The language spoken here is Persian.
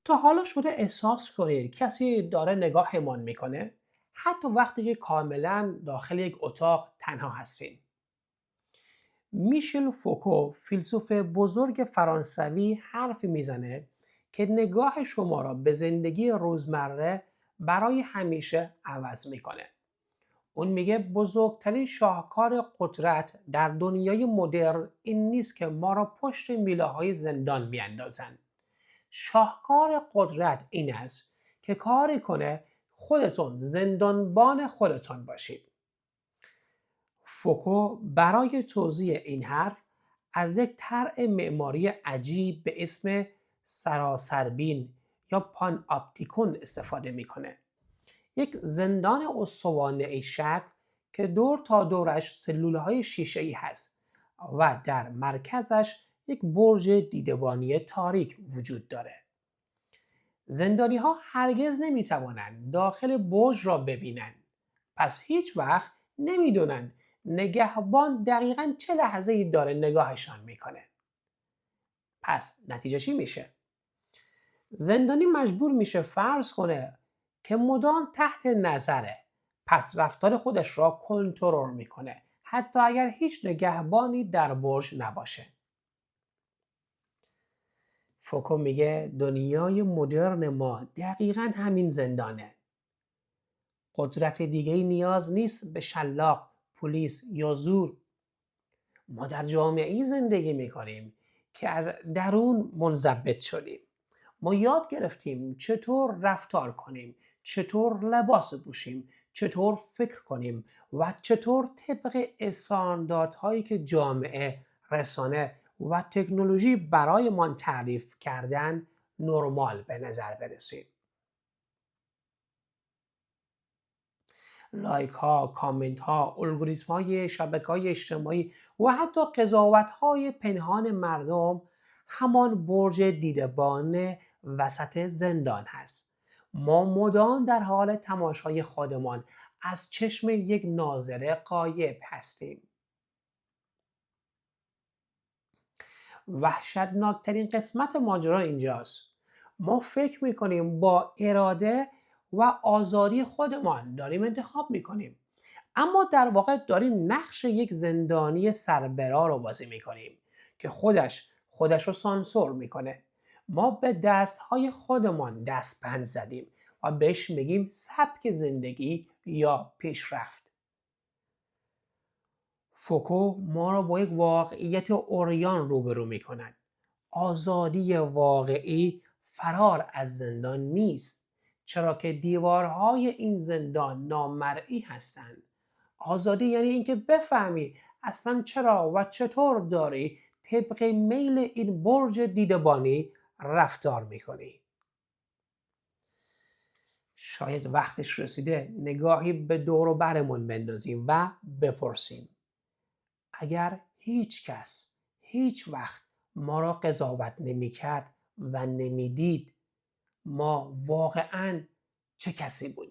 تا حالا شده احساس کنید کسی داره نگاهمان میکنه؟ حتی وقتی که کاملا داخل یک اتاق تنها هستید. میشل فوکو، فیلسوف بزرگ فرانسوی، حرفی میزنه که نگاه شما را به زندگی روزمره برای همیشه عوض میکنه. اون میگه بزرگترین شاهکار قدرت در دنیای مدرن این نیست که ما را پشت میله های زندان میاندازند. شاهکار قدرت این است که کاری کنه خودتون زندانبان خودتان باشید. فوکو برای توضیح این حرف از یک طرح معماری عجیب به اسم سراسربین یا پان آپتیکون استفاده میکنه. یک زندان استوانه‌ای شکل که دور تا دورش سلولهای شیشه‌ای هست و در مرکزش یک برج دیدبانی تاریک وجود داره. زندانی ها هرگز نمیتوانند داخل برج را ببینند، پس هیچ وقت نمیدونن نگهبان دقیقاً چه لحظه‌ای داره نگاهشان میکنه. پس نتیجه چی میشه؟ زندانی مجبور میشه فرض کنه که مدام تحت نظره، پس رفتار خودش را کنترل میکنه حتی اگر هیچ نگهبانی در برج نباشه. فوکو میگه دنیای مدرن ما دقیقاً همین زندانه. قدرت دیگه‌ای نیاز نیست به شلاق، پلیس یا زور. ما در جامعه‌ای زندگی میکنیم که از درون منضبط شدیم. ما یاد گرفتیم چطور رفتار کنیم، چطور لباس بپوشیم، چطور فکر کنیم و چطور طبق استانداردهایی که جامعه، رسانه و تکنولوژی برایمان تعریف کردن نرمال به نظر برسیم. لایک ها، کامنت ها، الگوریتم های شبکه های اجتماعی و حتی قضاوت های پنهان مردم همان برج دیدبان وسط زندان هست. ما مدام در حال تماشای خودمان از چشم یک ناظر غایب هستیم. وحشتناکترین قسمت ماجرا اینجاست. ما فکر میکنیم با اراده و آزادی خودمان داریم انتخاب میکنیم، اما در واقع داریم نقش یک زندانی سربراه رو بازی میکنیم که خودش رو سانسور میکنه. ما به دستهای خودمان دستبند زدیم و بهش میگیم سبک زندگی یا پیشرفت. فوکو ما را با یک واقعیت عریان روبرو می کند. آزادی واقعی فرار از زندان نیست، چرا که دیوارهای این زندان نامرئی هستند. آزادی یعنی اینکه بفهمی اصلا چرا و چطور داری طبق میل این برج دیدبانی رفتار میکنی. شاید وقتش رسیده نگاهی به دور و برمون بندازیم و بپرسیم اگر هیچ کس هیچ وقت ما را قضاوت نمی کرد و نمی دید، ما واقعاً چه کسی بودیم؟